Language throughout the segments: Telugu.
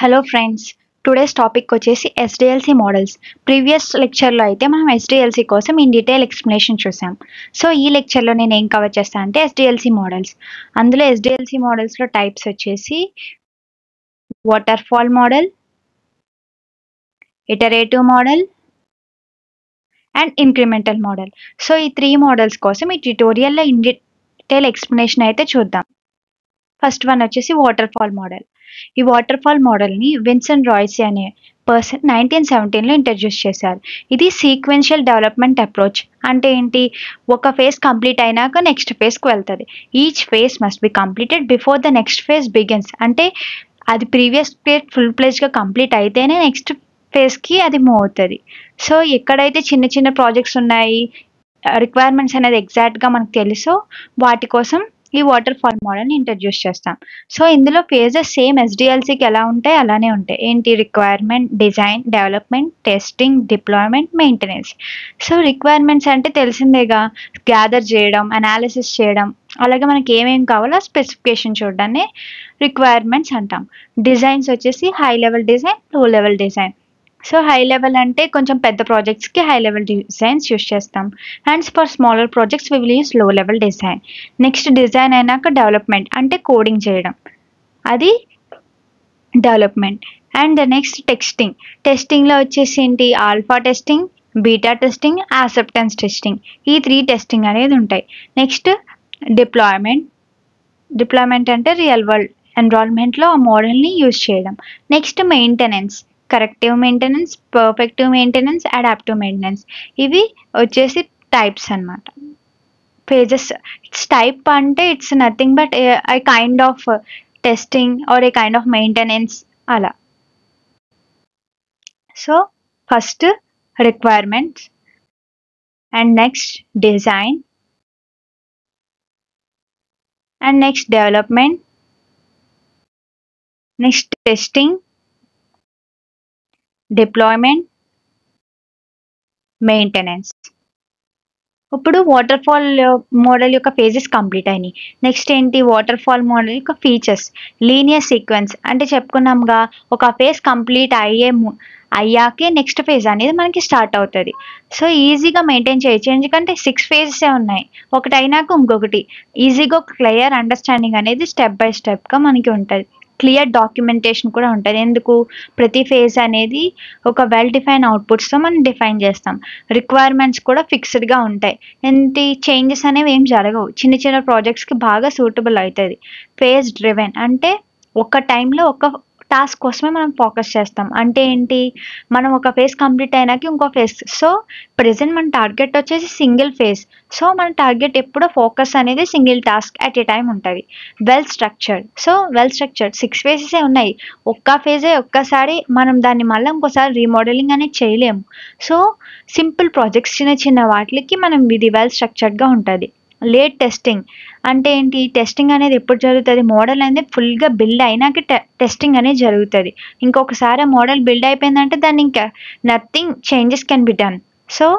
హలో ఫ్రెండ్స్, టుడేస్ టాపిక్ వచ్చేసి ఎస్డిఎల్సి మోడల్స్. ప్రీవియస్ లెక్చర్లో అయితే మనం ఎస్డిఎల్సి కోసం ఇన్ డీటెయిల్ ఎక్స్ప్లెనేషన్ చూసాం. సో ఈ లెక్చర్లో నేను ఏం కవర్ చేస్తాను అంటే ఎస్డిఎల్సి మోడల్స్. అందులో ఎస్డిఎల్సి మోడల్స్లో టైప్స్ వచ్చేసి water fall model, iterative model and incremental model. So ఈ 3 మోడల్స్ కోసం ఈ ట్యుటోరియల్లో ఇన్ డీటెయిల్ ఎక్స్ప్లెనేషన్ అయితే చూద్దాం. ఫస్ట్ వన్ వచ్చేసి వాటర్ ఫాల్ మోడల్. ఈ వాటర్ ఫాల్ మోడల్ని విన్సెంట్ రాయ్సీ అనే పర్సన్ 1917లో ఇంట్రడ్యూస్ చేశారు. ఇది సీక్వెన్షియల్ డెవలప్మెంట్ అప్రోచ్. అంటే ఏంటి, ఒక ఫేజ్ కంప్లీట్ అయినాక నెక్స్ట్ ఫేజ్కి వెళ్తుంది. Each phase must be completed before the next phase begins. అంటే అది ప్రీవియస్ ఫేజ్ ఫుల్ ప్లేజ్గా కంప్లీట్ అయితేనే నెక్స్ట్ ఫేజ్కి అది మూవ్ అవుతుంది. సో ఎక్కడైతే చిన్న చిన్న ప్రాజెక్ట్స్ ఉన్నాయి, రిక్వైర్మెంట్స్ అనేది ఎగ్జాక్ట్గా మనకు తెలుసో వాటి కోసం ఈ వాటర్ ఫాల్ మోడల్ని ఇంట్రడ్యూస్ చేస్తాం. సో ఇందులో ఫేజెస్ సేమ్ ఎస్డిఎల్సికి ఎలా ఉంటాయి అలానే ఉంటాయి. ఏంటి, requirement, design, development, testing, deployment, maintenance. So requirements అంటే తెలిసిందేగా, గ్యాదర్ చేయడం, అనాలిసిస్ చేయడం, అలాగే మనకి ఏమేమి కావాలో స్పెసిఫికేషన్ చూడడాన్ని రిక్వైర్మెంట్స్ అంటాం. డిజైన్స్ వచ్చేసి high level design, low level design. So high level అంటే కొంచెం పెద్ద ప్రాజెక్ట్స్కి హై లెవెల్ డిజైన్స్ యూస్ చేస్తాం. And for smaller projects we will use low level design. Next design అయినాక డెవలప్మెంట్ అంటే కోడింగ్ చేయడం, అది డెవలప్మెంట్. And next testing. టెస్టింగ్లో వచ్చేసి ఏంటి, alpha testing, beta testing, acceptance testing. ఈ 3 టెస్టింగ్ అనేది ఉంటాయి. Next deployment. డిప్లాయ్మెంట్ అంటే రియల్ వరల్డ్ ఎన్విరాన్మెంట్లో ఆ మోడల్ని యూజ్ చేయడం. Next maintenance, corrective maintenance, perfective maintenance, adaptive maintenance. ఇవి వచ్చేసి టైప్స్ అన్నమాట. ఫేజెస్. ఇట్స్ టైప్ అంటే it's nothing but a kind of testing or a kind of maintenance అలా. So first requirements, and next design, and next development, next testing, deployment, maintenance. ఇప్పుడు వాటర్ ఫాల్ మోడల్ యొక్క ఫేజెస్ కంప్లీట్ అయినాయి. నెక్స్ట్ ఏంటి, వాటర్ ఫాల్ మోడల్ యొక్క ఫీచర్స్. లీనియర్ సీక్వెన్స్ అంటే చెప్పుకున్నాంగా, ఒక ఫేజ్ కంప్లీట్ అయ్యాకే నెక్స్ట్ ఫేజ్ అనేది మనకి స్టార్ట్ అవుతుంది. సో ఈజీగా మెయింటైన్ చేయొచ్చు, ఎందుకంటే 6 ఫేజెసే ఉన్నాయి. ఒకటి అయినాక ఇంకొకటి ఈజీగా ఒక క్లియర్ అండర్స్టాండింగ్ అనేది స్టెప్ బై స్టెప్గా మనకి ఉంటుంది. క్లియర్ డాక్యుమెంటేషన్ కూడా ఉంటుంది. ఎందుకు, ప్రతి ఫేజ్ అనేది ఒక వెల్ డిఫైన్ అవుట్పుట్స్తో మనం డిఫైన్ చేస్తాం. రిక్వైర్మెంట్స్ కూడా ఫిక్స్డ్గా ఉంటాయి. ఏంటి, చేంజెస్ అనేవి ఏం జరగవు. చిన్న చిన్న ప్రాజెక్ట్స్కి బాగా సూటబుల్ అవుతుంది. ఫేజ్ డ్రివెన్ అంటే ఒక టైంలో ఒక టాస్క్ కోసమే మనం ఫోకస్ చేస్తాం. అంటే ఏంటి, మనం ఒక ఫేజ్ కంప్లీట్ అయినాక ఇంకో ఫేజ్. సో ప్రెసెంట్ మన టార్గెట్ వచ్చేసి సింగిల్ ఫేజ్. సో మన టార్గెట్ ఎప్పుడో ఫోకస్ అనేది single task at a time ఉంటుంది. Well structured. So well structured 6 ఫేజెసే ఉన్నాయి. ఒక్క ఫేజే ఒక్కసారి మనం దాన్ని మళ్ళీ ఇంకోసారి రీమోడలింగ్ అనేది చేయలేము. సో సింపుల్ ప్రాజెక్ట్స్, చిన్న చిన్న వాటికి మనం ఇది వెల్ స్ట్రక్చర్డ్గా ఉంటుంది. లేట్ టెస్టింగ్ అంటే ఏంటి, టెస్టింగ్ అనేది ఎప్పుడు జరుగుతుంది, మోడల్ అనేది ఫుల్గా బిల్డ్ అయినాక టెస్టింగ్ అనేది జరుగుతుంది. ఇంకొకసారి మోడల్ బిల్డ్ అయిపోయిందంటే దాన్ని ఇంకా nothing changes can be done. So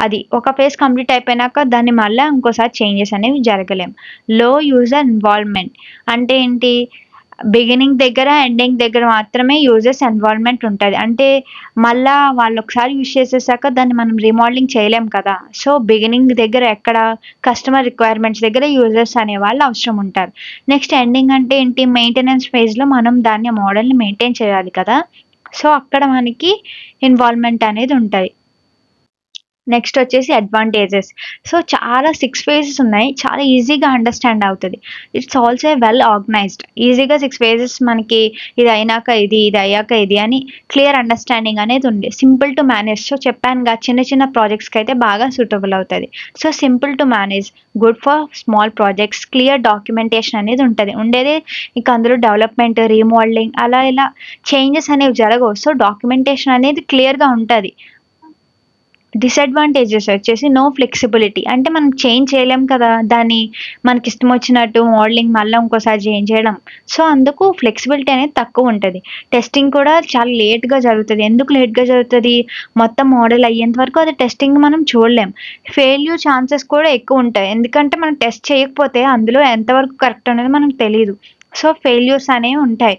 అది ఒక ఫేజ్ కంప్లీట్ అయిపోయినాక దాన్ని మళ్ళీ ఇంకోసారి చేంజెస్ అనేవి జరగలేం. లో యూజర్ ఇన్వాల్వ్మెంట్ అంటే ఏంటి, బిగినింగ్ దగ్గర ఎండింగ్ దగ్గర మాత్రమే యూజర్స్ ఇన్వాల్వ్మెంట్ ఉంటుంది. అంటే మళ్ళా వాళ్ళు ఒకసారి యూజ్ చేసేసాక దాన్ని మనం రీమోడలింగ్ చేయలేం కదా. సో బిగినింగ్ దగ్గర ఎక్కడ, కస్టమర్ రిక్వైర్మెంట్స్ దగ్గర యూజర్స్ అనే వాళ్ళు అవసరం ఉంటారు. నెక్స్ట్ ఎండింగ్ అంటే ఏంటి, మెయింటెనెన్స్ ఫేజ్లో మనం దాన్ని మోడల్ని మెయింటైన్ చేయాలి కదా. సో అక్కడ మనకి ఇన్వాల్వ్మెంట్ అనేది ఉంటుంది. నెక్స్ట్ వచ్చేసి అడ్వాంటేజెస్. సో చాలా 6 ఫేజెస్ ఉన్నాయి, చాలా ఈజీగా అండర్స్టాండ్ అవుతుంది. It's also well organised. ఈజీగా 6 ఫేజెస్ మనకి ఇది అయినాక ఇది, ఇది అయ్యాక ఇది అని క్లియర్ అండర్స్టాండింగ్ అనేది ఉంది. Simple to manage. సో చెప్పానుగా, చిన్న చిన్న ప్రాజెక్ట్స్కి అయితే బాగా సూటబుల్ అవుతుంది. So simple to manage, good for small projects, clear documentation అనేది ఉంటుంది. ఉండేదే ఇంకా అందులో డెవలప్మెంట్, రీమోడలింగ్ అలా ఇలా చేంజెస్ అనేవి జరగవు. సో డాక్యుమెంటేషన్ అనేది క్లియర్గా ఉంటుంది. డిసడ్వాంటేజెస్ వచ్చేసి నో ఫ్లెక్సిబిలిటీ. అంటే మనం చేంజ్ చేయలేం కదా, దాన్ని మనకి ఇష్టం వచ్చినట్టు మోడలింగ్ మళ్ళీ ఇంకోసారి చేంజ్ చేయడం. సో అందుకు ఫ్లెక్సిబిలిటీ అనేది తక్కువ ఉంటుంది. టెస్టింగ్ కూడా చాలా లేట్గా జరుగుతుంది. ఎందుకు లేట్గా జరుగుతుంది, మొత్తం మోడల్ అయ్యేంత వరకు అది టెస్టింగ్ మనం చూడలేం. ఫెయిల్యూర్ ఛాన్సెస్ కూడా ఎక్కువ ఉంటాయి, ఎందుకంటే మనం టెస్ట్ చేయకపోతే అందులో ఎంతవరకు కరెక్ట్ అనేది మనకు తెలియదు. సో ఫెయిల్యూర్స్ అనేవి ఉంటాయి.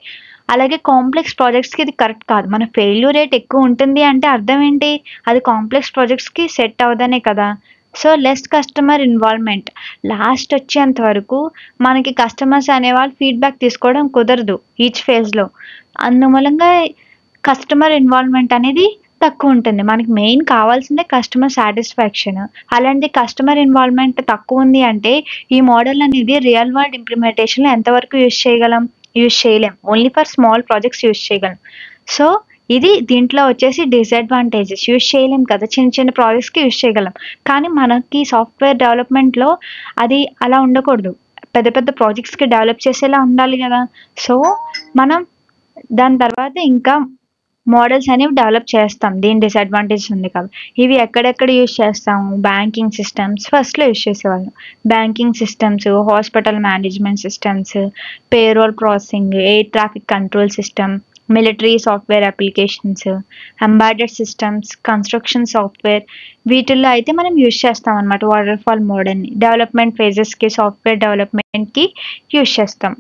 అలాగే కాంప్లెక్స్ ప్రాజెక్ట్స్కి ఇది కరెక్ట్ కాదు. మన ఫెయిల్యూర్ రేట్ ఎక్కువ ఉంటుంది అంటే అర్థం ఏంటి, అది కాంప్లెక్స్ ప్రాజెక్ట్స్కి సెట్ అవ్వదనే కదా. So less customer involvement, last వచ్చేంత వరకు మనకి కస్టమర్స్ అనేవాళ్ళు ఫీడ్బ్యాక్ తీసుకోవడం కుదరదు ఈచ్ ఫేజ్లో. అందుమూలంగా కస్టమర్ ఇన్వాల్వ్మెంట్ అనేది తక్కువ ఉంటుంది. మనకి మెయిన్ కావాల్సిందే కస్టమర్ సాటిస్ఫాక్షన్. అలాంటి కస్టమర్ ఇన్వాల్వ్మెంట్ తక్కువ ఉంది అంటే ఈ మోడల్ అనేది రియల్ వరల్డ్ ఇంప్లిమెంటేషన్లో ఎంతవరకు యూజ్ చేయలేం. Only for small projects use చేయగలం. సో ఇది దీంట్లో వచ్చేసి డిసడ్వాంటేజెస్. యూజ్ చేయలేం కదా, చిన్న చిన్న ప్రాజెక్ట్స్కి యూజ్ చేయగలం. కానీ మనకి సాఫ్ట్వేర్ డెవలప్మెంట్లో అది అలా ఉండకూడదు, పెద్ద పెద్ద ప్రాజెక్ట్స్కి డెవలప్ చేసేలా ఉండాలి కదా. సో మనం దాని తర్వాత ఇంకా మోడల్స్ అనేవి డెవలప్ చేస్తాం. దీని డిసడ్వాంటేజ్ ఉంది కాబట్టి. ఇవి ఎక్కడెక్కడ యూజ్ చేస్తాము, బ్యాంకింగ్ సిస్టమ్స్ ఫస్ట్లో యూజ్ చేసేవాళ్ళం. Banking systems, hospital management systems, payroll processing, air traffic control system, military software applications, embedded systems, construction software, వీటిల్లో అయితే మనం యూజ్ చేస్తాం అనమాట వాటర్ ఫాల్ మోడల్ని. డెవలప్మెంట్ ఫేజెస్కి, సాఫ్ట్వేర్ డెవలప్మెంట్కి యూజ్ చేస్తాం.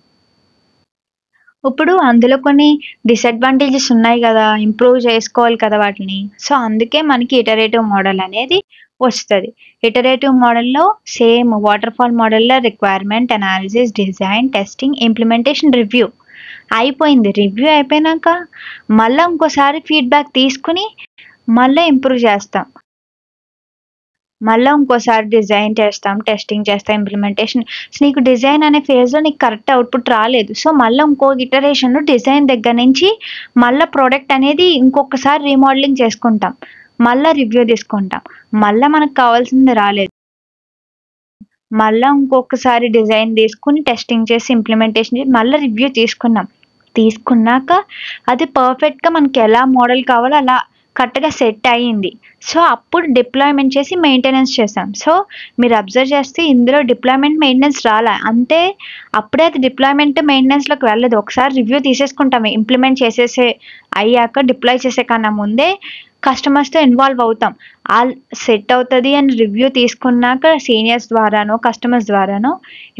ఇప్పుడు అందులో కొన్ని డిసడ్వాంటేజెస్ ఉన్నాయి కదా, ఇంప్రూవ్ చేసుకోవాలి కదా వాటిని. సో అందుకే మనకి ఇటరేటివ్ మోడల్ అనేది వస్తుంది. ఇటరేటివ్ మోడల్లో సేమ్ వాటర్ ఫాల్ మోడల్లో requirement analysis, design, testing, implementation, review అయిపోయింది. రివ్యూ అయిపోయినాక మళ్ళీ ఇంకోసారి ఫీడ్బ్యాక్ తీసుకుని మళ్ళీ ఇంప్రూవ్ చేస్తాం. మళ్ళీ ఇంకోసారి డిజైన్ చేస్తాం, టెస్టింగ్ చేస్తాం, ఇంప్లిమెంటేషన్. నీకు డిజైన్ అనే ఫేజ్లో నీకు కరెక్ట్ అవుట్పుట్ రాలేదు, సో మళ్ళీ ఇంకో ఇటరేషన్ డిజైన్ దగ్గర నుంచి మళ్ళీ ప్రోడక్ట్ అనేది ఇంకొకసారి రీమోడలింగ్ చేసుకుంటాం, మళ్ళీ రివ్యూ తీసుకుంటాం. మళ్ళీ మనకు కావాల్సింది రాలేదు, మళ్ళీ ఇంకొకసారి డిజైన్ తీసుకుని టెస్టింగ్ చేసి ఇంప్లిమెంటేషన్ చేసి మళ్ళీ రివ్యూ తీసుకున్నాక అది పర్ఫెక్ట్గా మనకి ఎలా మోడల్ కావాలో అలా కరెక్ట్గా సెట్ అయ్యింది. సో అప్పుడు డిప్లాయ్మెంట్ చేసి మెయింటెనెన్స్ చేసాం. సో మీరు అబ్జర్వ్ చేస్తే ఇందులో డిప్లాయ్మెంట్ మెయింటెనెన్స్ రాలే, అంటే అప్పుడే అది డిప్లాయ్మెంట్ మెయింటెనెన్స్లోకి వెళ్ళదు. ఒకసారి రివ్యూ తీసేసుకుంటాము, ఇంప్లిమెంట్ అయ్యాక డిప్లాయ్ చేసే కన్నా ముందే కస్టమర్స్తో ఇన్వాల్వ్ అవుతాం. సెట్ అవుతుంది అని రివ్యూ తీసుకున్నాక సీనియర్స్ ద్వారానో కస్టమర్స్ ద్వారానో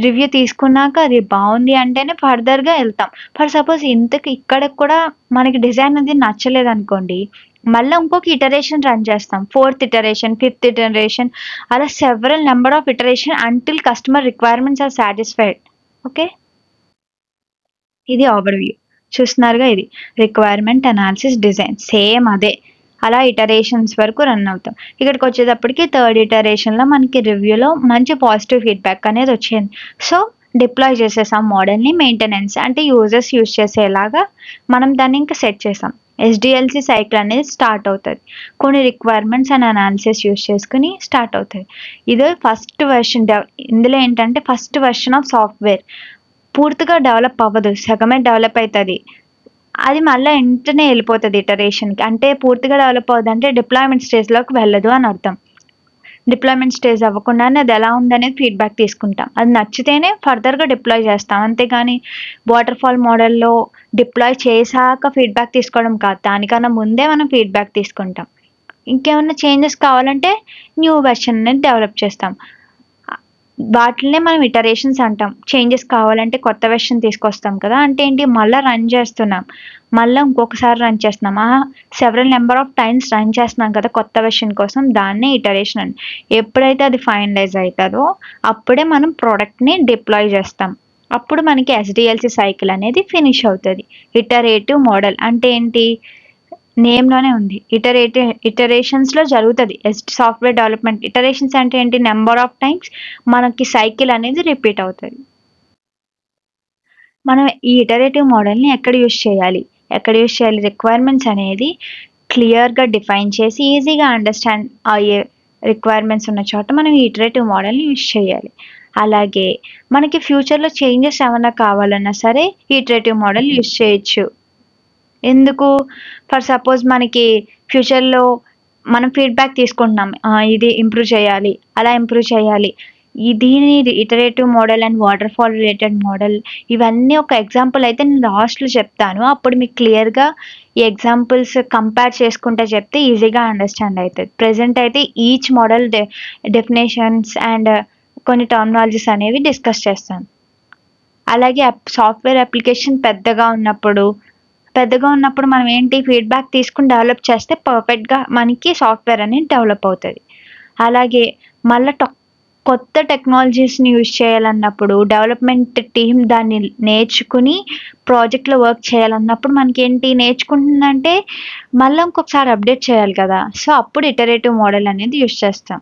రివ్యూ తీసుకున్నాక అది బాగుంది అంటేనే ఫర్దర్గా వెళ్తాం. ఫర్ సపోజ్ ఇక్కడ కూడా మనకి డిజైన్ అది నచ్చలేదు అనుకోండి, మళ్ళీ ఇంకొక ఇటరేషన్ రన్ చేస్తాం, 4th ఇటరేషన్, 5th ఇటరేషన్, అలా several number of iteration until customer requirements are satisfied. Okay, ఇది ఓవర్వ్యూ చూస్తున్నారుగా. ఇది రిక్వైర్మెంట్ అనాలిసిస్, డిజైన్, సేమ్ అదే. అలా ఇటరేషన్స్ వరకు రన్ అవుతాం. ఇక్కడికి వచ్చేటప్పటికి 3rd ఇటరేషన్లో మనకి రివ్యూలో మంచి పాజిటివ్ ఫీడ్బ్యాక్ అనేది వచ్చింది. సో డిప్లాయ్ చేసేసాం మోడల్ని. మెయింటెనెన్స్ అంటే యూజర్స్ యూజ్ చేసేలాగా మనం దాన్ని ఇంకా సెట్ చేసాం. SDLC సైకిల్ అనేది స్టార్ట్ అవుతుంది. కొన్ని రిక్వైర్మెంట్స్ అండ్ అనాలిసిస్ యూజ్ చేసుకుని స్టార్ట్ అవుతుంది. ఇది ఫస్ట్ వెర్షన్. ఇందులో ఏంటంటే ఫస్ట్ వెర్షన్ ఆఫ్ సాఫ్ట్వేర్ పూర్తిగా డెవలప్ అవ్వదు, సగమే డెవలప్ అవుతుంది. అది మళ్ళీ వెంటనే వెళ్ళిపోతుంది ఇటరేషన్కి. అంటే పూర్తిగా డెవలప్ అవుతుంది అంటే డిప్లాయ్మెంట్ స్టేజ్లోకి వెళ్ళదు అని అర్థం. డిప్లాయ్మెంట్ స్టేజ్ అవ్వకుండానే అది ఎలా ఉందనేది ఫీడ్బ్యాక్ తీసుకుంటాం. అది నచ్చితేనే ఫర్దర్గా డిప్లాయ్ చేస్తాం. అంతేగాని వాటర్ ఫాల్ మోడల్లో డిప్లాయ్ చేశాక ఫీడ్బ్యాక్ తీసుకోవడం కాదు, దానికన్నా ముందే మనం ఫీడ్బ్యాక్ తీసుకుంటాం. ఇంకేమైనా చేంజెస్ కావాలంటే న్యూ వెర్షన్ అనేది డెవలప్ చేస్తాం. వాటినే మనం ఇటరేషన్స్ అంటాం. చేంజెస్ కావాలంటే కొత్త వెర్షన్ తీసుకొస్తాం కదా, అంటే ఏంటి, మళ్ళీ రన్ చేస్తున్నాం, మళ్ళీ ఇంకొకసారి రన్ చేస్తున్నాం, several number of times run చేస్తున్నాం కదా కొత్త వెర్షన్ కోసం, దాన్నే ఇటరేషన్ అని. ఎప్పుడైతే అది ఫైనలైజ్ అవుతుందో అప్పుడే మనం ప్రోడక్ట్ని డిప్లాయ్ చేస్తాం. అప్పుడు మనకి SDLC సైకిల్ అనేది ఫినిష్ అవుతుంది. ఇటరేటివ్ మోడల్ అంటే ఏంటి, నేమ్లోనే ఉంది, ఇటరేషన్స్లో జరుగుతుంది సాఫ్ట్వేర్ డెవలప్మెంట్. ఇటరేషన్స్ అంటే ఏంటి, నెంబర్ ఆఫ్ టైమ్స్ మనకి సైకిల్ అనేది రిపీట్ అవుతుంది. మనం ఈ ఇటరేటివ్ మోడల్ని ఎక్కడ యూజ్ చేయాలి, రిక్వైర్మెంట్స్ అనేది క్లియర్గా డిఫైన్ చేసి ఈజీగా అండర్స్టాండ్ అయ్యే రిక్వైర్మెంట్స్ ఉన్న చోట మనం ఈ ఇటరేటివ్ మోడల్ని యూజ్ చేయాలి. అలాగే మనకి ఫ్యూచర్లో చేంజెస్ ఏమైనా కావాలన్నా సరే ఈ ఇటరేటివ్ మోడల్ యూజ్ చేయొచ్చు. ఎందుకు, ఫర్ సపోజ్ మనకి ఫ్యూచర్లో మనం ఫీడ్బ్యాక్ తీసుకుంటున్నాం, ఇది ఇంప్రూవ్ చేయాలి, అలా ఇంప్రూవ్ చేయాలి. దీని iterative model and water fall related model ఇవన్నీ ఒక ఎగ్జాంపుల్ అయితే నేను లాస్ట్లో చెప్తాను. అప్పుడు మీకు క్లియర్గా ఈ ఎగ్జాంపుల్స్ కంపేర్ చేసుకుంటే చెప్తే ఈజీగా అండర్స్టాండ్ అవుతుంది. ప్రెజెంట్ అయితే ఈచ్ మోడల్ డెఫినేషన్స్ అండ్ కొన్ని టర్మినాలజీస్ అనేవి డిస్కస్ చేస్తాను. అలాగే సాఫ్ట్వేర్ అప్లికేషన్ పెద్దగా ఉన్నప్పుడు పెద్దగా ఉన్నప్పుడు మనం ఏంటి ఫీడ్‌బ్యాక్ తీసుకొని డెవలప్ చేస్తే పర్ఫెక్ట్‌గా మనకి సాఫ్ట్‌వేర్ అనేది డెవలప్ అవుతది. అలాగే మళ్ళా కొత్త టెక్నాలజీస్‌ని యూజ్ చేయాలన్నప్పుడు డెవలప్‌మెంట్ టీమ్ దాన్ని నేర్చుకుని ప్రాజెక్ట్‌లో వర్క్ చేయాలన్నప్పుడు మనకేంటి నేర్చుకుంటుందంటే మళ్ళా ఇంకొకసారి అప్డేట్ చేయాలి కదా! సో, అప్పుడు ఇటరేటివ్ మోడల్ అనేది యూజ్ చేస్తాం.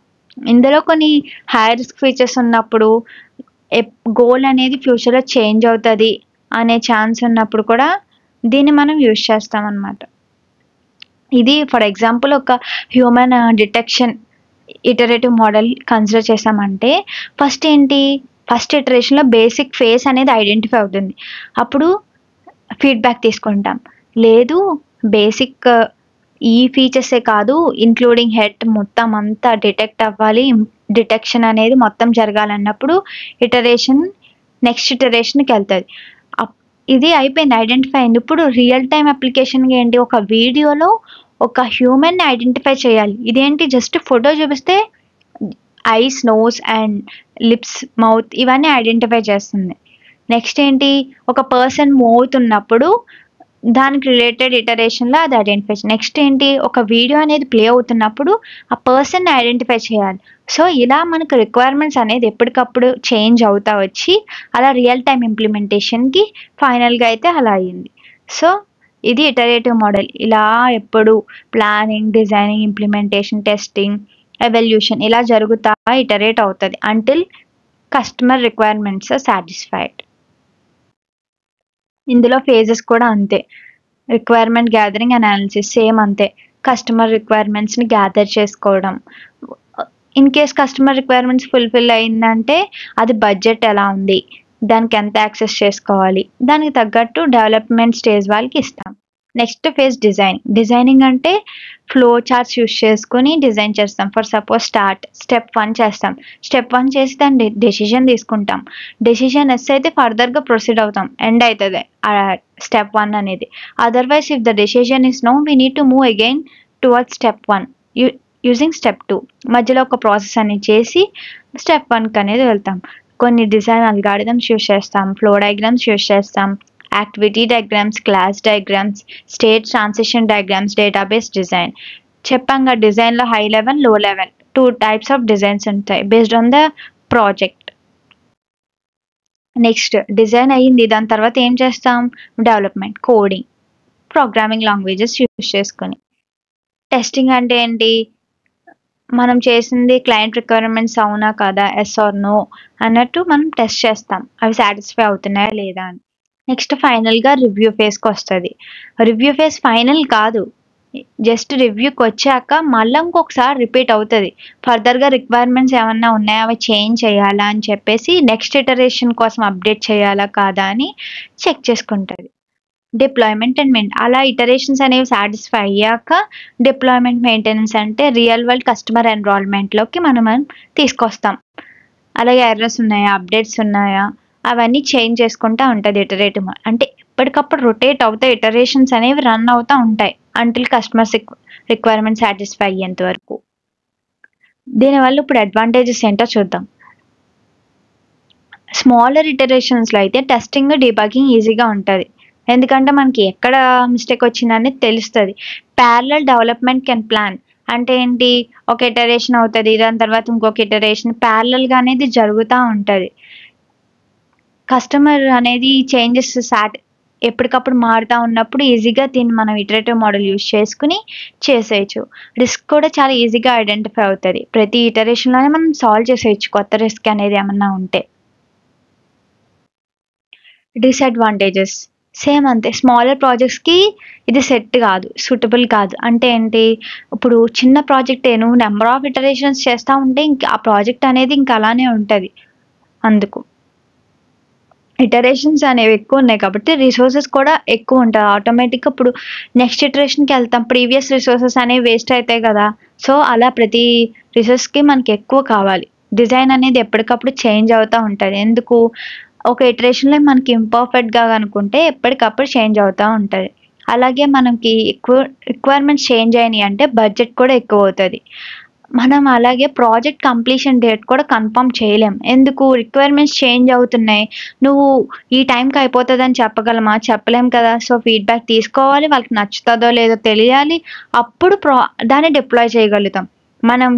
ఇందులో కొన్ని హై రిస్క్ ఫీచర్స్ ఉన్నప్పుడు గోల్ అనేది ఫ్యూచర్‌లో చేంజ్ అవుతది అనే ఛాన్స్ ఉన్నప్పుడు కూడా దీన్ని మనం యూజ్ చేస్తామనమాట. ఇది ఫర్ ఎగ్జాంపుల్ ఒక human detection iterative model consider చేసామంటే ఫస్ట్ ఇటరేషన్‌లో బేసిక్ ఫేస్ అనేది ఐడెంటిఫై అవుతుంది. అప్పుడు ఫీడ్‌బ్యాక్ తీసుకుంటాం. లేదు బేసిక్ ఈ ఫీచర్సే కాదు ఇంక్లూడింగ్ హెడ్ మొత్తం అంతా డిటెక్ట్ అవ్వాలి. డిటెక్షన్ అనేది మొత్తం జరగాలన్నప్పుడు నెక్స్ట్ ఇటరేషన్‌కెళ్తది. ఇది అయిపోయింది. ఐడెంటిఫై అయింది. ఇప్పుడు రియల్ టైమ్ అప్లికేషన్‌గా ఏంటి ఒక వీడియోలో ఒక హ్యూమన్‌ని ఐడెంటిఫై చేయాలి. ఇదేంటి జస్ట్ ఫోటో చూపిస్తే eyes, nose and lips, mouth ఇవన్నీ ఐడెంటిఫై చేస్తుంది. నెక్స్ట్ ఏంటి ఒక పర్సన్ మూవ్ అవుతున్నప్పుడు దానికి రిలేటెడ్ ఇటరేషన్‌లో అది ఐడెంటిఫై నెక్స్ట్ ఏంటి ఒక వీడియో అనేది ప్లే అవుతున్నప్పుడు ఆ పర్సన్‌ని ఐడెంటిఫై చేయాలి. సో, ఇలా మనకు రిక్వైర్మెంట్స్ అనేది ఎప్పటికప్పుడు చేంజ్ అవుతా వచ్చి అలా రియల్ టైమ్ ఇంప్లిమెంటేషన్‌కి ఫైనల్‌గా అయితే అలా అయింది. సో, ఇది ఇటరేటివ్ మోడల్. ఇలా ఎప్పుడు planning, designing, implementation, testing, evaluation ఇలా జరుగుతా ఇటరేట్ అవుతది until customer requirements are satisfied. ఇందులో ఫేజెస్ కూడా అంతే. రిక్వైర్మెంట్ గ్యాదరింగ్, అనాలిసిస్ సేమ్ అంతే. కస్టమర్ రిక్వైర్మెంట్స్‌ని గ్యాదర్ చేసుకోవడం. In case customer requirements fulfil అయిందంటే అది బడ్జెట్ ఎలా ఉంది? దానికి ఎంత యాక్సెస్ చేసుకోవాలి? దానికి తగ్గట్టు డెవలప్‌మెంట్ స్టేజ్ వాళ్ళకి ఇస్తాం. నెక్స్ట్ ఫేజ్ డిజైనింగ్ అంటే ఫ్లో చార్ట్స్ యూజ్ చేసుకొని డిజైన్ చేస్తాం. ఫర్ సపోజ్ స్టెప్ 1 చేస్తాం. స్టెప్ 1 చేసి దాని డెసిషన్ తీసుకుంటాం. డెసిషన్ ఎస్ అయితే ఫర్దర్‌గా ప్రొసీడ్ అవుతాం. ఎండ్ అయితది స్టెప్ 1 అనేది. Otherwise if the decision is no we need to move again towards step 1 using step 2 మధ్యలో ఒక ప్రాసెస్ అనేది చేసి స్టెప్ 1కి అనేది వెళ్తాం. కొన్ని డిజైన్ అల్గారిథమ్స్ యూజ్ చేస్తాం. ఫ్లో డయాగ్రామ్స్ యూజ్ చేస్తాం. Activity diagrams, class diagrams, state transition diagrams, database design. చెప్పాంగా డిజైన్‌లో high level, low level 2 types of designs ఉంటాయి based on the project. Next design అయ్యింది. దాని తర్వాత ఏం చేస్తాం? Development, coding, programming languages use చేసుకొని. టెస్టింగ్ అంటే ఏంటి? మనం చేసింది క్లయింట్ రిక్వైర్మెంట్స్ అవునా కాదా? యెస్ ఆర్ నో అన్నట్టు మనం టెస్ట్ చేస్తాం. అవి సాటిస్ఫై అవుతున్నాయా లేదా అని. నెక్స్ట్ ఫైనల్‌గా రివ్యూ ఫేజ్‌కొస్తది. రివ్యూ ఫేజ్ ఫైనల్ కాదు. జస్ట్ రివ్యూకొచ్చాక మళ్ళా ఇంకొకసారి రిపీట్ అవుతది. ఫర్దర్‌గా రిక్వైర్మెంట్స్ ఏమన్నా ఉన్నాయా? అవి చేంజ్ చేయాలా అని చెప్పేసి నెక్స్ట్ ఇటరేషన్ కోసం అప్డేట్ చేయాలా కాదా అని చెక్ చేసుకుంటది. డిప్లాయ్‌మెంట్ అండ్ అలా ఇటరేషన్స్ అనేవి సాటిస్ఫై అయ్యాక డిప్లాయ్‌మెంట్, మెయింటెనెన్స్ అంటే రియల్ వరల్డ్ కస్టమర్ ఎన్విరాన్మెంట్‌లోకి మనం తీసుకొస్తాం. అలాగే ఎర్రర్స్ ఉన్నాయా? అప్డేట్స్ ఉన్నాయా? అవన్నీ చేంజ్ చేసుకుంటా ఉంటది ఇటరేటివ్ అంటే ఎప్పటికప్పుడు రొటేట్ అవుతాయి ఇటరేషన్స్ అనేవి రన్ అవుతా ఉంటాయి. అంటిల్ కస్టమర్స్ రిక్వైర్మెంట్ సాటిస్ఫై అయ్యేంత వరకు. దీనివల్ల ఇప్పుడు అడ్వాంటేజెస్ ఏంటో చూద్దాం. స్మాలర్ ఇటరేషన్స్‌లో అయితే టెస్టింగ్, డీబగ్గింగ్ ఈజీగా ఉంటది. ఎందుకంటే మనకి ఎక్కడ మిస్టేక్ వచ్చిందనేది తెలుస్తది. ప్యారలల్ డెవలప్‌మెంట్ కెన్ ప్లాన్ అంటే ఏంటి? ఒక ఇటరేషన్ అవుతది. దాని తర్వాత ఇంకొక ఇటరేషన్ ప్యారలల్‌గా అనేది జరుగుతా ఉంటది. కస్టమర్ అనేది చేంజెస్ ఎప్పటికప్పుడు మారుతా ఉన్నప్పుడు ఈజీగా దీన్ని మనం ఇటరేటివ్ మోడల్ యూజ్ చేసుకొని చేసేయొచ్చు. రిస్క్ కూడా చాలా ఈజీగా ఐడెంటిఫై అవుతది. ప్రతి ఇటరేషన్‌లోనే మనం సాల్వ్ చేసేయొచ్చు కొత్త రిస్క్ అనేది ఏమన్నా ఉంటే. డిసడ్వాంటేజెస్ సేమ్ అంతే. స్మాలర్ ప్రాజెక్ట్స్‌కి ఇది సెట్ కాదు. సూటబుల్ కాదు. అంటే ఏంటి? ఇప్పుడు చిన్న ప్రాజెక్టే నువ్వు నంబర్ ఆఫ్ ఇటరేషన్స్ చేస్తా ఉంటే ఇంక ఆ ప్రాజెక్ట్ అనేది ఇంక అలానే ఉంటది. అందుకు. ఇటరేషన్స్ అనేవి ఎక్కువ ఉన్నాయి కాబట్టి రిసోర్సెస్ కూడా ఎక్కువ ఉంటాయి. ఆటోమేటిక్‌గా ఇప్పుడు నెక్స్ట్ ఇటరేషన్‌కెళ్తాం. ప్రీవియస్ రిసోర్సెస్ అనేవి వేస్ట్ అయితాయి కదా! సో, అలా ప్రతి రిసోర్స్‌కి మనకి ఎక్కువ కావాలి. డిజైన్ అనేది ఎప్పటికప్పుడు చేంజ్ అవుతా ఉంటది. ఎందుకు? ఒక ఇటరేషన్‌లో మనకి ఇంపర్ఫెక్ట్‌గా అనుకుంటే ఎప్పటికప్పుడు చేంజ్ అవుతా ఉంటది. అలాగే మనకి ఎక్కువ రిక్వైర్మెంట్స్ చేంజ్ అయినాయి అంటే బడ్జెట్ కూడా ఎక్కువ అవుతది. మనం అలాగే ప్రాజెక్ట్ కంప్లీషన్ డేట్ కూడా కన్ఫర్మ్ చేయలేం. ఎందుకు? రిక్వైర్మెంట్స్ చేంజ్ అవుతున్నాయి. నువ్వు ఈ టైంకి అయిపోతుందని చెప్పగలమా? చెప్పలేం కదా! సో, ఫీడ్‌బ్యాక్ తీసుకోవాలి. వాళ్ళకి నచ్చుతదో లేదో తెలియాలి. అప్పుడు దాన్ని డిప్లాయ్ చేయగలుగుతాం. మనం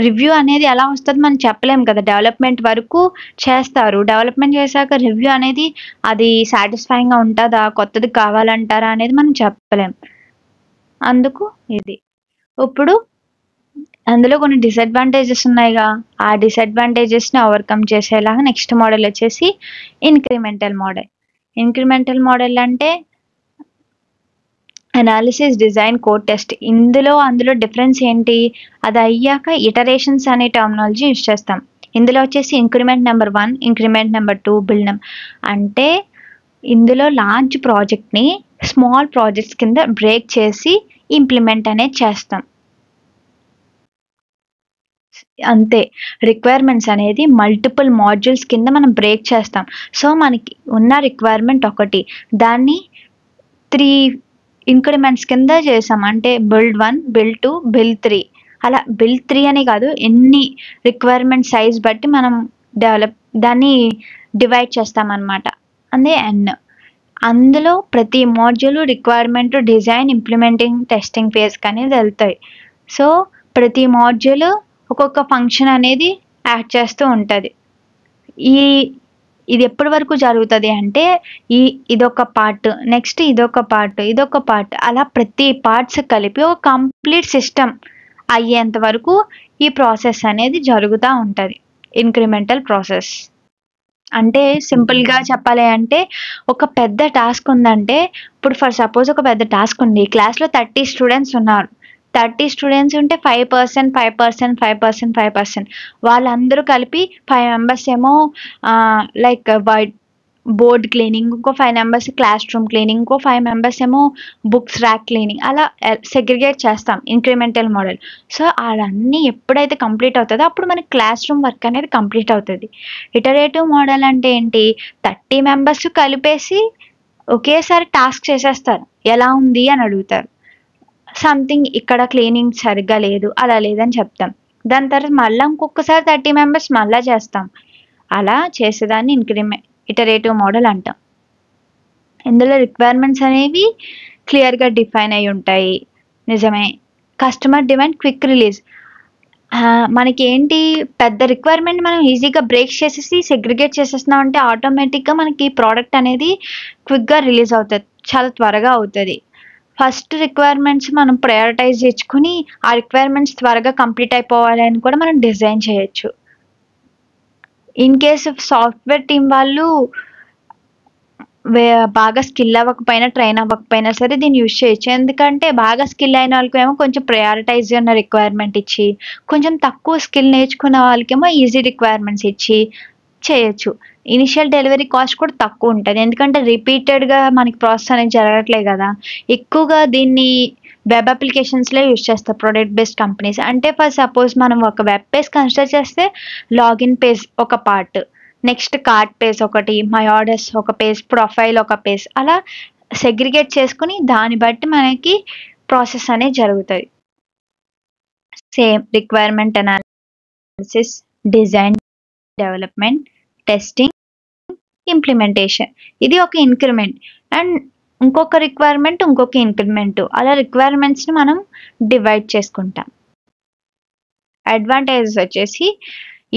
రివ్యూ అనేది ఎలా వస్తదో మనం చెప్పలేం కదా! డెవలప్‌మెంట్ వరకు చేస్తారు. డెవలప్‌మెంట్ చేశాక రివ్యూ అనేది అది సాటిస్ఫైయింగ్‌గా ఉంటదా? కొత్తది కావాలంటారా? అనేది మనం చెప్పలేం. అందుకు ఇది. ఇప్పుడు అందులో కొన్ని డిసడ్వాంటేజెస్ ఉన్నాయిగా. ఆ డిసడ్వాంటేజెస్‌ని ఓవర్‌కమ్ చేసేలాగా నెక్స్ట్ మోడల్ వచ్చేసి ఇంక్రిమెంటల్ మోడల్. ఇంక్రిమెంటల్ మోడల్ అంటే అనాలిసిస్, డిజైన్, కోడ్ టెస్ట్. అందులో డిఫరెన్స్ ఏంటి? అది అయ్యాక ఇటరేషన్స్ అనే టెర్మినాలజీ యూజ్ చేస్తాం. ఇందులో వచ్చేసి increment number 1, increment number 2 build అంటే ఇందులో లార్జ్ ప్రాజెక్ట్‌ని స్మాల్ ప్రాజెక్ట్స్ కింద బ్రేక్ చేసి ఇంప్లిమెంట్ అనేది చేస్తాం. అంతే. రిక్వైర్మెంట్స్ అనేది మల్టిపుల్ మాడ్యూల్స్ కింద మనం బ్రేక్ చేస్తాం. సో, మనకి ఉన్న రిక్వైర్మెంట్ ఒకటి. దాన్ని 3 ఇంక్రిమెంట్స్ కింద చేసాం. అంటే బిల్డ్ 1, బిల్డ్ 2, బిల్డ్ 3 అలా బిల్డ్ 3 అని కాదు. ఎన్ని రిక్వైర్మెంట్ సైజ్ బట్టి మనం దాన్ని డివైడ్ చేస్తామనమాట. అదే ఎన్. అందులో ప్రతి module requirement, design, implementing, testing ఫేజ్‌కి అనేది వెళ్తాయి. సో, ప్రతి మాడ్యూల్ ఒక్కొక్క ఫంక్షన్ అనేది యాడ్ చేస్తూ ఉంటది. ఈ ఇది ఎప్పటి వరకు జరుగుతది అంటే ఇదొక పార్ట్, నెక్స్ట్ ఇదొక పార్ట్, ఇదొక పార్ట్ అలా ప్రతి పార్ట్స్ కలిపి ఒక కంప్లీట్ సిస్టమ్ అయ్యేంత వరకు ఈ ప్రాసెస్ అనేది జరుగుతా ఉంటది. Incremental process. అంటే సింపుల్‌గా చెప్పాలి అంటే ఒక పెద్ద టాస్క్ ఉందంటే ఇప్పుడు ఫర్ సపోజ్ ఒక పెద్ద టాస్క్ ఉంది. క్లాస్‌లో 30 స్టూడెంట్స్ ఉన్నారు. 30 స్టూడెంట్స్ ఉంటే 5%, 5%, 5%, 5% వాళ్ళందరూ కలిపి 5 మెంబర్స్ ఏమో లైక్ బోర్డ్ క్లీనింగ్, ఇంకో 5 మెంబర్స్ క్లాస్ రూమ్ క్లీనింగ్, ఇంకో 5 మెంబర్స్ ఏమో బుక్స్ ర్యాక్ క్లీనింగ్ అలా సెగ్రిగేట్ చేస్తాం ఇంక్రిమెంటల్ మోడల్. సో, అవన్నీ ఎప్పుడైతే కంప్లీట్ అవుతదో అప్పుడు మనకి క్లాస్ రూమ్ వర్క్ అనేది కంప్లీట్ అవుతది. ఇటరేటివ్ మోడల్ అంటే ఏంటి? 30 మెంబర్స్ కలిపేసి ఒకేసారి టాస్క్ చేసేస్తారు. ఎలా ఉంది అని అడుగుతారు. సంథింగ్ ఇక్కడ క్లీనింగ్ సరిగ్గా లేదు, అలా లేదని చెప్తాం. దాని తర్వాత మళ్ళా ఇంకొకసారి 30 మెంబర్స్ మళ్ళా చేస్తాం. అలా చేసేదాన్ని ఇటరేటివ్ మోడల్ అంటాం. ఇందులో రిక్వైర్మెంట్స్ అనేవి క్లియర్‌గా డిఫైన్ అయ్యి ఉంటాయి. నిజమే. Customer demand quick release. మనకేంటి పెద్ద రిక్వైర్మెంట్ మనం ఈజీగా బ్రేక్ చేసేసి సెగ్రిగేట్ చేసేస్తున్నాం అంటే ఆటోమేటిక్‌గా మనకి ప్రోడక్ట్ అనేది క్విక్‌గా రిలీజ్ అవుతది. చాలా త్వరగా అవుతది. ఫస్ట్ రిక్వైర్మెంట్స్ మనం ప్రయారిటైజ్ చేసుకొని ఆ రిక్వైర్మెంట్స్ త్వరగా కంప్లీట్ అయిపోవాలి అని కూడా మనం డిజైన్ చేయొచ్చు. ఇన్ కేస్ సాఫ్ట్‌వేర్ టీమ్ వాళ్ళు బాగా స్కిల్ అవ్వకపోయినా, ట్రైన్ అవ్వకపోయినా సరే దీన్ని యూజ్ చేయొచ్చు. ఎందుకంటే బాగా స్కిల్ అయిన వాళ్ళకేమో కొంచెం ప్రయారిటైజ్ ఉన్న రిక్వైర్మెంట్ ఇచ్చి, కొంచెం తక్కువ స్కిల్ నేర్చుకున్న వాళ్ళకేమో ఈజీ రిక్వైర్మెంట్స్ ఇచ్చి చేయొచ్చు. ఇనిషియల్ డెలివరీ కాస్ట్ కూడా తక్కువ ఉంటది. ఎందుకంటే రిపీటెడ్‌గా మనకి ప్రాసెస్ అనేది జరగట్లే గదా! ఎక్కువగా దీన్ని వెబ్ అప్లికేషన్స్‌లో యూజ్ చేస్తారు ప్రొడక్ట్ బేస్డ్ కంపెనీస్. అంటే ఫర్ సపోజ్ మనం ఒక వెబ్ పేజ్ కన్సిడర్ చేస్తే లాగిన్ పేజ్ ఒక పార్ట్. నెక్స్ట్ కార్ట్ పేజ్ ఒకటి, మై ఆర్డర్స్ ఒక పేజ్, ప్రొఫైల్ ఒక పేజ్ అలా సెగ్రిగేట్ చేసుకొని దాన్ని బట్టి మనకి ప్రాసెస్ అనేది జరుగుతది. Same requirement analysis, design, development, testing, implementation. ఇది ఒక ఇంక్రిమెంట్. అండ్ ఇంకొక రిక్వైర్మెంట్, ఇంకొక ఇంక్రిమెంట్ అలా రిక్వైర్మెంట్స్‌ని మనం డివైడ్ చేసుకుంటాం. అడ్వాంటేజెస్ వచ్చేసి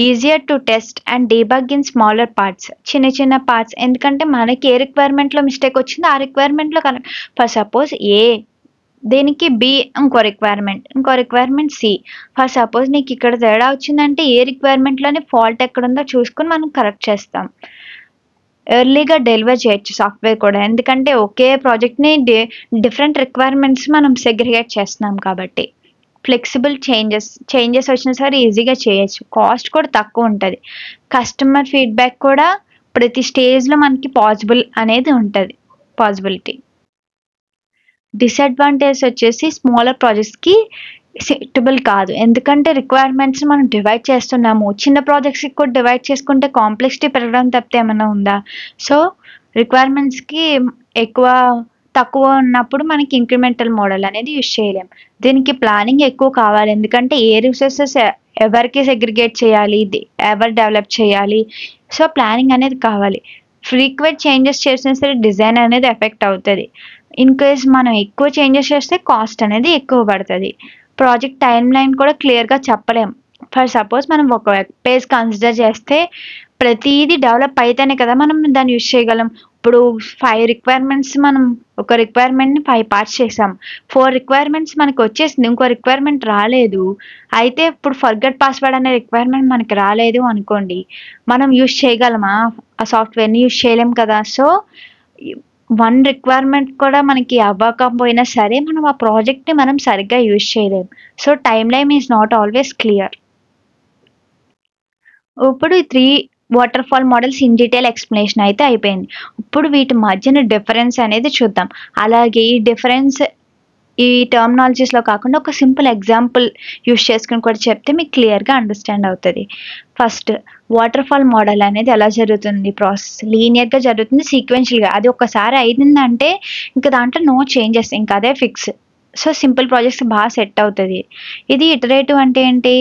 easier to test and debug in smaller parts. చిన్న చిన్న పార్ట్స్. ఎందుకంటే మనకి ఏ రిక్వైర్మెంట్‌లో మిస్టేక్ వచ్చిందో ఆ రిక్వైర్మెంట్‌లో ఫర్ సపోజ్ దేనికి బి ఇంకో రిక్వైర్మెంట్ సి. ఫర్ సపోజ్ నీకు ఇక్కడ తేడా వచ్చిందంటే ఏ రిక్వైర్మెంట్‌లోని ఫాల్ట్ ఎక్కడుందో చూసుకొని మనం కరెక్ట్ చేస్తాం. ఎర్లీగా డెలివర్ చేయొచ్చు సాఫ్ట్‌వేర్ కూడా. ఎందుకంటే ఒకే ప్రాజెక్ట్‌ని డిఫరెంట్ రిక్వైర్మెంట్స్ మనం సెగ్రిగేట్ చేస్తున్నాం కాబట్టి. ఫ్లెక్సిబుల్ చేంజెస్ వచ్చినా సరే ఈజీగా చేయొచ్చు. కాస్ట్ కూడా తక్కువ ఉంటది. కస్టమర్ ఫీడ్‌బ్యాక్ కూడా ప్రతి స్టేజ్‌లో మనకి అనేది ఉంటది. పాసిబిలిటీ. డిసడ్వాంటేజ్ వచ్చేసి స్మాలర్ ప్రాజెక్ట్స్‌కి సూటబుల్ కాదు. ఎందుకంటే రిక్వైర్మెంట్స్‌ని మనం డివైడ్ చేస్తున్నాము. చిన్న ప్రాజెక్ట్స్‌కి కూడా డివైడ్ చేసుకుంటే కాంప్లెక్సిటీ పెరగడం తప్పితే ఏమన్నా ఉందా? సో, రిక్వైర్మెంట్స్‌కి ఎక్కువ తక్కువ ఉన్నప్పుడు మనకి ఇంక్రిమెంటల్ మోడల్ అనేది యూజ్ చేయలేం. దీనికి ప్లానింగ్ ఎక్కువ కావాలి. ఎందుకంటే ఏ రిసోర్సెస్ ఎవరికి సెగ్రిగేట్ చేయాలి, ఎవరు డెవలప్ చేయాలి, సో ప్లానింగ్ అనేది కావాలి. ఫ్రీక్వెంట్ చేంజెస్ చేసినా సరే డిజైన్ అనేది ఎఫెక్ట్ అవుతుంది. ఇన్ కేస్ మనం ఎక్కువ చేంజెస్ చేస్తే కాస్ట్ అనేది ఎక్కువ పడుతుంది. ప్రాజెక్ట్ టైం లైన్ కూడా క్లియర్గా చెప్పలేం. ఫర్ సపోజ్ మనం ఒక వెబ్ పేజ్ కన్సిడర్ చేస్తే ప్రతిదీ డెవలప్ అయితేనే కదా మనం దాన్ని యూజ్ చేయగలం. ఇప్పుడు 5 రిక్వైర్మెంట్స్ మనం ఒక రిక్వైర్మెంట్ని 5 పార్ట్స్ చేసాం. 4 రిక్వైర్మెంట్స్ మనకి వచ్చేసింది, ఇంకో రిక్వైర్మెంట్ రాలేదు. అయితే ఇప్పుడు ఫర్గెట్ పాస్వర్డ్ అనే రిక్వైర్మెంట్ మనకి రాలేదు అనుకోండి, మనం యూజ్ చేయగలమా? ఆ సాఫ్ట్వేర్ని యూజ్ చేయలేం కదా. సో 1 రిక్వైర్మెంట్ కూడా మనకి అవ్వకపోయినా సరే మనం ఆ ప్రాజెక్ట్ని మనం సరిగ్గా యూజ్ చేయలేం. So time line is not always clear. ఇప్పుడు ఈ 3 water fall models in detail explanation అయితే అయిపోయింది. ఇప్పుడు వీటి మధ్యన డిఫరెన్స్ అనేది చూద్దాం. అలాగే ఈ డిఫరెన్స్ ఈ టర్మినాలజీస్లో కాకుండా ఒక సింపుల్ ఎగ్జాంపుల్ యూస్ చేసుకుని కూడా చెప్తే మీకు క్లియర్గా అండర్స్టాండ్ అవుతుంది. ఫస్ట్ వాటర్ ఫాల్ మోడల్ అనేది ఎలా జరుగుతుంది? ప్రాసెస్ లీనియర్గా జరుగుతుంది, సీక్వెన్షియల్గా. అది ఒకసారి అయిందంటే ఇంకా దాంట్లో నో చేంజెస్, ఇంకా అదే ఫిక్స్. సో సింపుల్ ప్రాజెక్ట్స్ బాగా సెట్ అవుతుంది. ఇది ఇటరేటివ్ అంటే ఏంటి?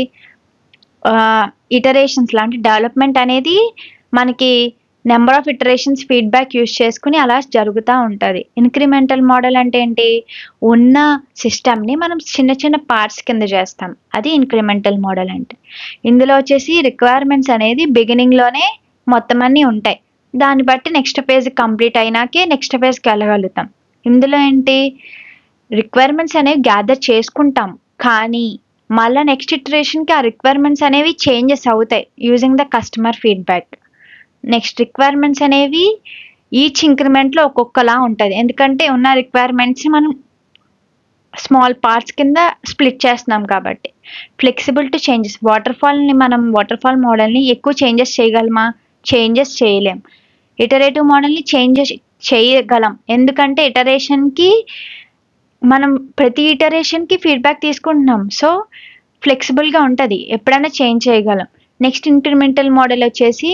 ఇటరేషన్స్ లాంటి డెవలప్మెంట్ అనేది మనకి number of iterations feedback use చేసుకుని అలా జరుగుతూ ఉంటుంది. ఇంక్రిమెంటల్ మోడల్ అంటే ఏంటి? ఉన్న సిస్టమ్ని మనం చిన్న చిన్న పార్ట్స్ కింద చేస్తాం, అది ఇంక్రిమెంటల్ మోడల్ అంటే. ఇందులో వచ్చేసి రిక్వైర్మెంట్స్ అనేది బిగినింగ్లోనే మొత్తం అన్నీ ఉంటాయి. దాన్ని బట్టి నెక్స్ట్ ఫేజ్ కంప్లీట్ అయినాకే నెక్స్ట్ ఫేజ్కి వెళ్ళగలుగుతాం. ఇందులో ఏంటి? రిక్వైర్మెంట్స్ అనేవి గ్యాదర్ చేసుకుంటాం, కానీ మళ్ళీ నెక్స్ట్ ఇటరేషన్కి ఆ రిక్వైర్మెంట్స్ అనేవి చేంజెస్ అవుతాయి using the customer feedback. Next requirements అనేవి ఈచ్ ఇంక్రిమెంట్లో ఒక్కొక్కలా ఉంటుంది. ఎందుకంటే ఉన్న రిక్వైర్మెంట్స్ మనం స్మాల్ పార్ట్స్ కింద స్ప్లిట్ చేస్తున్నాం కాబట్టి. Flexible to changes. Water fall మోడల్ని ఎక్కువ చేంజెస్ చేయగలమా? చేంజెస్ చేయలేం. ఇటరేటివ్ మోడల్ని చేంజెస్ చేయగలం, ఎందుకంటే ఇటరేషన్కి మనం ప్రతి ఇటరేషన్కి ఫీడ్బ్యాక్ తీసుకుంటున్నాం. సో ఫ్లెక్సిబుల్గా ఉంటుంది, ఎప్పుడైనా చేంజ్ చేయగలం. నెక్స్ట్ ఇంక్రిమెంటల్ మోడల్ వచ్చేసి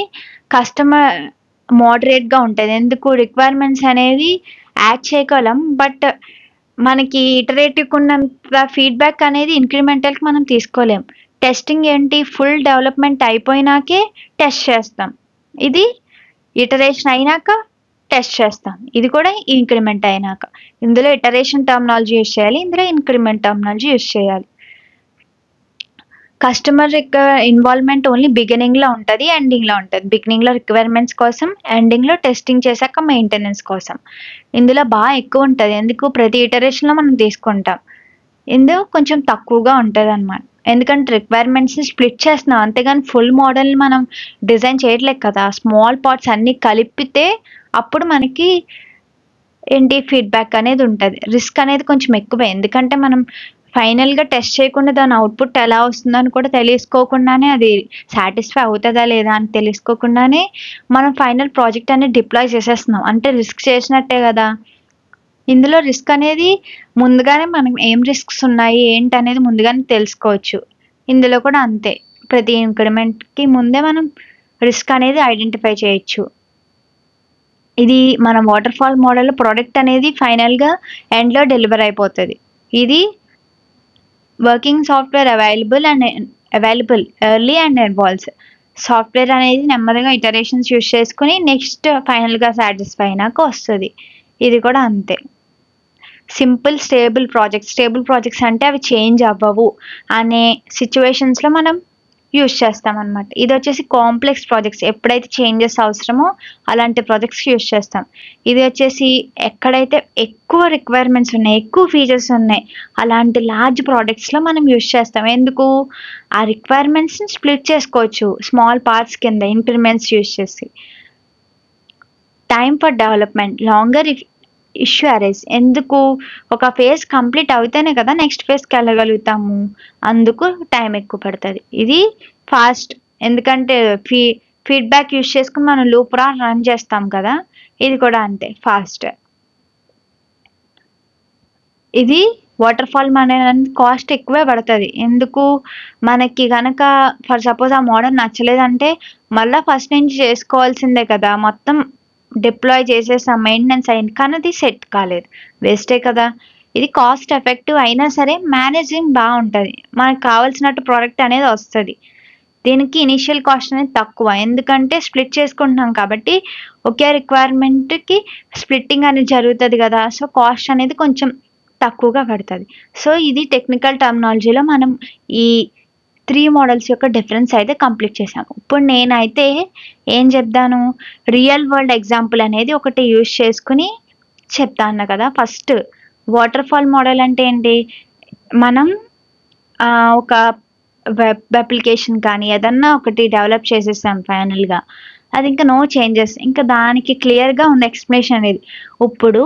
కస్టమర్ మోడరేట్గా ఉంటుంది. ఎందుకు? రిక్వైర్మెంట్స్ అనేది యాడ్ చేయగలం, బట్ మనకి ఇటరేటివ్కి ఉన్నంత ఫీడ్బ్యాక్ అనేది ఇంక్రిమెంటల్కి మనం తీసుకోలేం. టెస్టింగ్ ఏంటి? ఫుల్ డెవలప్మెంట్ అయిపోయినాకే టెస్ట్ చేస్తాం. ఇది ఇటరేషన్ అయినాక టెస్ట్ చేస్తాం, ఇది కూడా ఇంక్రిమెంట్ అయినాక. ఇందులో ఇటరేషన్ టర్మినాలజీ యూజ్ చేయాలి, ఇందులో ఇంక్రిమెంట్ టర్మినాలజీ యూజ్ చేయాలి. కస్టమర్ ఇన్వాల్వ్మెంట్ ఓన్లీ బిగినింగ్లో ఉంటుంది, ఎండింగ్లో ఉంటుంది. బిగినింగ్లో రిక్వైర్మెంట్స్ కోసం, ఎండింగ్లో టెస్టింగ్ చేశాక మెయింటెనెన్స్ కోసం. ఇందులో బాగా ఎక్కువ ఉంటుంది, ఎందుకు? ప్రతి ఇటరేషన్లో మనం తీసుకుంటాం. ఇందులో కొంచెం తక్కువగా ఉంటుంది అన్నమాట, ఎందుకంటే రిక్వైర్మెంట్స్ని స్ప్లిట్ చేస్తున్నాం, అంతేగాని ఫుల్ మోడల్ని మనం డిజైన్ చేయట్లేదు కదా. స్మాల్ పార్ట్స్ అన్నీ కలిపితే అప్పుడు మనకి ఏంటి? ఫీడ్బ్యాక్ అనేది ఉంటుంది. రిస్క్ అనేది కొంచెం ఎక్కువే, ఎందుకంటే మనం ఫైనల్గా టెస్ట్ చేయకుండా దాని అవుట్పుట్ ఎలా వస్తుందని కూడా తెలుసుకోకుండానే, అది సాటిస్ఫై అవుతుందా లేదా అని తెలుసుకోకుండానే మనం ఫైనల్ ప్రాజెక్ట్ అనేది డిప్లాయ్ చేసేస్తున్నాం, అంటే రిస్క్ చేసినట్టే కదా. ఇందులో రిస్క్ అనేది ముందుగానే మనం ఏం రిస్క్స్ ఉన్నాయి ఏంటి అనేది ముందుగానే తెలుసుకోవచ్చు. ఇందులో కూడా అంతే, ప్రతి ఇంక్రిమెంట్కి ముందే మనం రిస్క్ అనేది ఐడెంటిఫై చేయొచ్చు. ఇది మన వాటర్ ఫాల్ మోడల్ ప్రోడక్ట్ అనేది ఫైనల్గా ఎండ్లో డెలివర్ అయిపోతుంది. ఇది working software available early and evolves. Software అనేది నెమ్మదిగా ఇటరేషన్స్ యూజ్ చేసుకుని నెక్స్ట్ ఫైనల్గా సాటిస్ఫై అయినాక వస్తుంది. ఇది కూడా అంతే. సింపుల్ స్టేబుల్ ప్రాజెక్ట్స్ అంటే అవి చేంజ్ అవ్వవు అనే సిచ్యువేషన్స్లో మనం యూజ్ చేస్తాం అన్నమాట. ఇది వచ్చేసి కాంప్లెక్స్ ప్రాజెక్ట్స్, ఎప్పుడైతే చేంజెస్ అవసరమో అలాంటి ప్రాజెక్ట్స్ యూజ్ చేస్తాం. ఇది వచ్చేసి ఎక్కడైతే ఎక్కువ రిక్వైర్మెంట్స్ ఉన్నాయి, ఎక్కువ ఫీచర్స్ ఉన్నాయి, అలాంటి లార్జ్ ప్రాజెక్ట్స్లో మనం యూజ్ చేస్తాం. ఎందుకు? ఆ రిక్వైర్మెంట్స్ని స్ప్లిట్ చేసుకోవచ్చు స్మాల్ పార్ట్స్ కింద ఇంక్రిమెంట్స్ యూజ్ చేసి. Time for development longer issue arise. ఎందుకు? ఒక ఫేజ్ కంప్లీట్ అవుతేనే కదా నెక్స్ట్ ఫేజ్కి వెళ్ళగలుగుతాము, అందుకు టైం ఎక్కువ పడుతుంది. ఇది ఫాస్ట్, ఎందుకంటే ఫీడ్బ్యాక్ యూజ్ చేసుకుని మనం లూప్ రన్ చేస్తాం కదా. ఇది కూడా అంతే, ఫాస్ట్. ఇది వాటర్ ఫాల్ అనేది కాస్ట్ ఎక్కువే పడుతుంది. ఎందుకు? మనకి కనుక ఫర్ సపోజ్ ఆ మోడల్ నచ్చలేదంటే మళ్ళీ ఫస్ట్ నుంచి చేసుకోవాల్సిందే కదా, మొత్తం డిప్లాయ్ చేసేసాం, మెయింటెనెన్స్ అయింది, కానీ అది సెట్ కాలేదు, వేస్టే కదా. ఇది కాస్ట్ ఎఫెక్టివ్ అయినా సరే మేనేజింగ్ బాగుంటుంది, మనకు కావాల్సినట్టు ప్రోడక్ట్ అనేది వస్తుంది. దీనికి ఇనిషియల్ కాస్ట్ అనేది తక్కువ, ఎందుకంటే స్ప్లిట్ చేసుకుంటున్నాం కాబట్టి ఒకే రిక్వైర్మెంట్కి స్ప్లిట్టింగ్ అనేది జరుగుతుంది కదా, సో కాస్ట్ అనేది కొంచెం తక్కువగా పడుతుంది. సో ఇది టెక్నికల్ టర్మినాలజీలో మనం ఈ 3 మోడల్స్ యొక్క డిఫరెన్స్ అయితే కంప్లీట్ చేసాము. ఇప్పుడు నేనైతే ఏం చెప్తాను, రియల్ వరల్డ్ ఎగ్జాంపుల్ అనేది ఒకటి యూజ్ చేసుకుని చెప్తా అన్నా కదా. ఫస్ట్ వాటర్ ఫాల్ మోడల్ అంటే ఏంటి, మనం ఒక వెబ్ అప్లికేషన్ కానీ ఏదన్నా ఒకటి డెవలప్ చేసేసాం ఫైనల్గా, అది ఇంకా నో చేంజెస్, ఇంకా దానికి క్లియర్గా ఉంది ఎక్స్ప్లెనేషన్ అనేది. ఇప్పుడు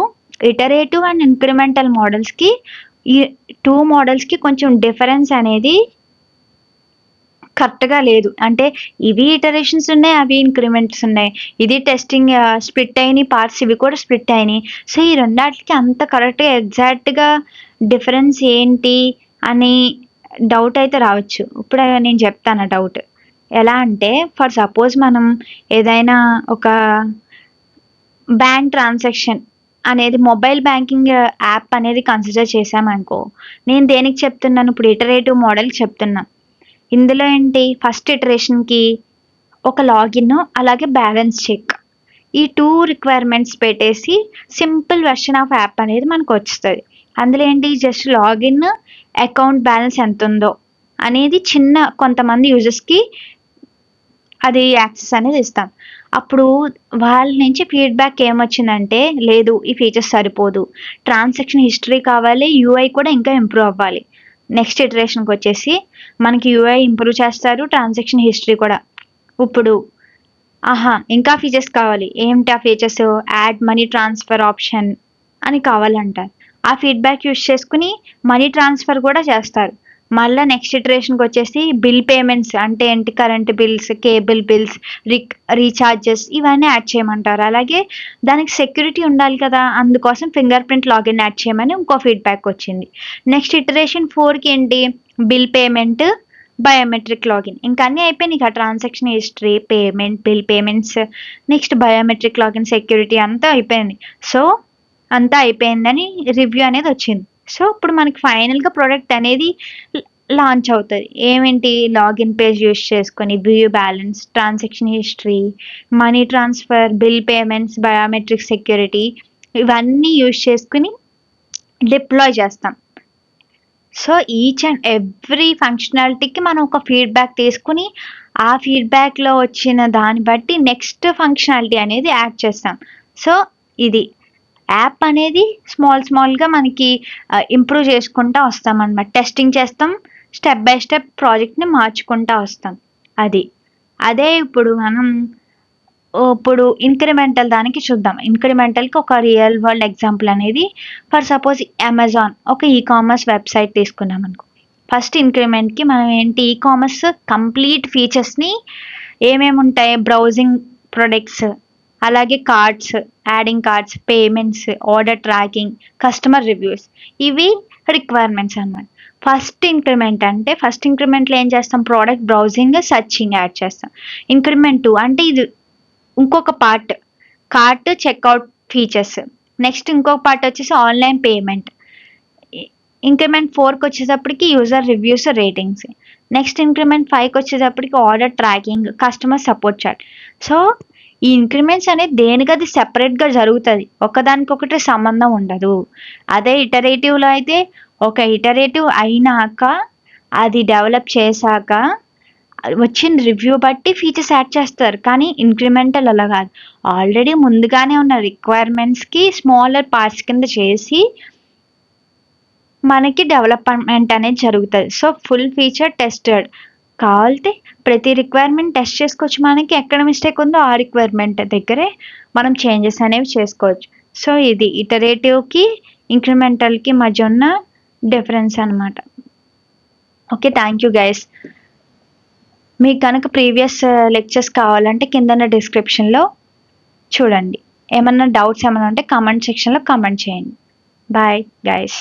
ఇటరేటివ్ అండ్ ఇంక్రిమెంటల్ మోడల్స్కి, ఈ 2 మోడల్స్కి కొంచెం డిఫరెన్స్ అనేది కరెక్ట్గా లేదు. అంటే ఇవి ఇటరేషన్స్ ఉన్నాయి, అవి ఇంక్రిమెంట్స్ ఉన్నాయి, ఇది టెస్టింగ్ స్ప్లిట్ అయినాయి పార్ట్స్, ఇవి కూడా స్ప్లిట్ అయినాయి. సో ఈ రెండాటికి అంత కరెక్ట్గా ఎగ్జాక్ట్గా డిఫరెన్స్ ఏంటి అని డౌట్ అయితే రావచ్చు. ఇప్పుడు నేను చెప్తాను డౌట్ ఎలా అంటే, ఫర్ సపోజ్ మనం ఏదైనా ఒక బ్యాంక్ ట్రాన్సాక్షన్ అనేది మొబైల్ బ్యాంకింగ్ యాప్ అనేది కన్సిడర్ చేసామనుకో, నేను దేనికి చెప్తున్నాను, ఇప్పుడు ఇటరేటివ్ మోడల్ చెప్తున్నా. ఇందులో ఏంటి, ఫస్ట్ ఇటరేషన్కి ఒక లాగిన్ అలాగే బ్యాలెన్స్ చెక్, ఈ 2 రిక్వైర్మెంట్స్ పెట్టేసి సింపుల్ వెర్షన్ ఆఫ్ యాప్ అనేది మనకు వస్తుంది. అందులో ఏంటి, జస్ట్ లాగిన్, అకౌంట్ బ్యాలెన్స్ ఎంత ఉందో అనేది చిన్న కొంతమంది యూజర్స్కి అది యాక్సెస్ అనేది ఇస్తాం. అప్పుడు వాళ్ళ నుంచి ఫీడ్బ్యాక్ ఏమొచ్చిందంటే, లేదు ఈ ఫీచర్స్ సరిపోదు, ట్రాన్సాక్షన్ హిస్టరీ కావాలి, యూఐ కూడా ఇంకా ఇంప్రూవ్ అవ్వాలి. నెక్స్ట్ ఇటరేషన్కి వచ్చేసి మనకి యూఐ ఇంప్రూవ్ చేస్తారు, ట్రాన్సాక్షన్ హిస్టరీ కూడా. ఇప్పుడు ఇంకా ఫీచర్స్ కావాలి, ఏమిటి ఆ features, add money transfer option అని కావాలంటారు. ఆ ఫీడ్బ్యాక్ యూజ్ చేసుకుని మనీ ట్రాన్స్ఫర్ కూడా చేస్తారు. మళ్ళీ నెక్స్ట్ ఇటరేషన్కి వచ్చేసి బిల్ పేమెంట్స్ అంటే ఏంటి, current bills, cable bills, recharges ఇవన్నీ యాడ్ చేయమంటారు. అలాగే దానికి సెక్యూరిటీ ఉండాలి కదా, అందుకోసం ఫింగర్ ప్రింట్ లాగిన్ యాడ్ చేయమని ఇంకో ఫీడ్బ్యాక్ వచ్చింది. నెక్స్ట్ ఇటరేషన్ 4కి ఏంటి, బిల్ పేమెంట్, బయోమెట్రిక్ లాగిన్, ఇంకా అన్నీ అయిపోయినాయి ఇక, transaction history, payment, bill payments, next biometric login, security అంతా అయిపోయింది. సో అంతా అయిపోయిందని రివ్యూ అనేది వచ్చింది. సో ఇప్పుడు మనకి ఫైనల్గా ప్రోడక్ట్ అనేది లాంచ్ అవుతుంది. ఏమేంటి, లాగిన్ పేజ్ యూజ్ చేసుకొని view balance, transaction history, money transfer, bill payments, biometric, security ఇవన్నీ యూజ్ చేసుకుని డిప్లాయ్ చేస్తాం. సో ఈచ్ అండ్ ఎవ్రీ ఫంక్షనాలిటీకి మనం ఒక ఫీడ్బ్యాక్ తీసుకుని ఆ ఫీడ్బ్యాక్లో వచ్చిన దాన్ని బట్టి నెక్స్ట్ ఫంక్షనాలిటీ అనేది యాడ్ చేస్తాం. సో ఇది యాప్ అనేది స్మాల్గా మనకి ఇంప్రూవ్ చేసుకుంటూ వస్తాం అన్నమాట, టెస్టింగ్ చేస్తాం, స్టెప్ బై స్టెప్ ప్రాజెక్ట్ని మార్చుకుంటూ వస్తాం. అదే ఇప్పుడు ఇంక్రిమెంటల్ దానికి చూద్దాం. ఇంక్రిమెంటల్కి ఒక రియల్ వరల్డ్ ఎగ్జాంపుల్ అనేది, ఫర్ సపోజ్ అమెజాన్ ఒక ఈకామర్స్ వెబ్సైట్ తీసుకున్నాం అనుకో. ఫస్ట్ ఇంక్రిమెంట్కి మనం ఏంటి, ఈకామర్స్ కంప్లీట్ ఫీచర్స్ని ఏమేమి ఉంటాయి, బ్రౌజింగ్ ప్రొడక్ట్స్, అలాగే cards, adding cards, payments, order tracking, customer reviews, ఇవి రిక్వైర్మెంట్స్ అన్నమాట. ఫస్ట్ ఇంక్రిమెంట్లో ఏం చేస్తాం, ప్రోడక్ట్ బ్రౌజింగ్, సర్చింగ్ యాడ్ చేస్తాం. ఇంక్రిమెంట్ 2 అంటే ఇది ఇంకొక part, cart checkout features. Next ఇంకొక పార్ట్ వచ్చేసి ఆన్లైన్ పేమెంట్. ఇంక్రిమెంట్ 4కి వచ్చేటప్పటికి user reviews, ratings. Next increment 5కి వచ్చేటప్పటికి order tracking, customer support chat. So ఈ ఇంక్రిమెంట్స్ అనేది దేనికది సెపరేట్గా జరుగుతుంది, ఒకదానికొకటి సంబంధం ఉండదు. అదే ఇటరేటివ్లో అయితే ఒక ఇటరేటివ్ అయినాక, అది డెవలప్ చేశాక వచ్చిన రివ్యూ బట్టి ఫీచర్స్ యాడ్ చేస్తారు. కానీ ఇంక్రిమెంటల్ అలా కాదు, ఆల్రెడీ ముందుగానే ఉన్న రిక్వైర్మెంట్స్కి స్మాలర్ పార్ట్స్ కింద చేసి మనకి డెవలప్మెంట్ అనేది జరుగుతుంది. సో ఫుల్ ఫీచర్ టెస్టెడ్, కావాలంటే ప్రతి రిక్వైర్మెంట్ టెస్ట్ చేసుకోవచ్చు, మనకి ఎక్కడ మిస్టేక్ ఉందో ఆ రిక్వైర్మెంట్ దగ్గరే మనం చేంజెస్ అనేవి చేసుకోవచ్చు. సో ఇది ఇటరేటివ్కి ఇంక్రిమెంటల్కి మధ్య ఉన్న డిఫరెన్స్ అనమాట. Okay, thank you guys. మీకు కనుక ప్రీవియస్ లెక్చర్స్ కావాలంటే కింద డిస్క్రిప్షన్లో చూడండి. ఏమన్నా డౌట్స్ ఏమైనా ఉంటే కామెంట్ సెక్షన్లో కామెంట్ చేయండి. Bye guys.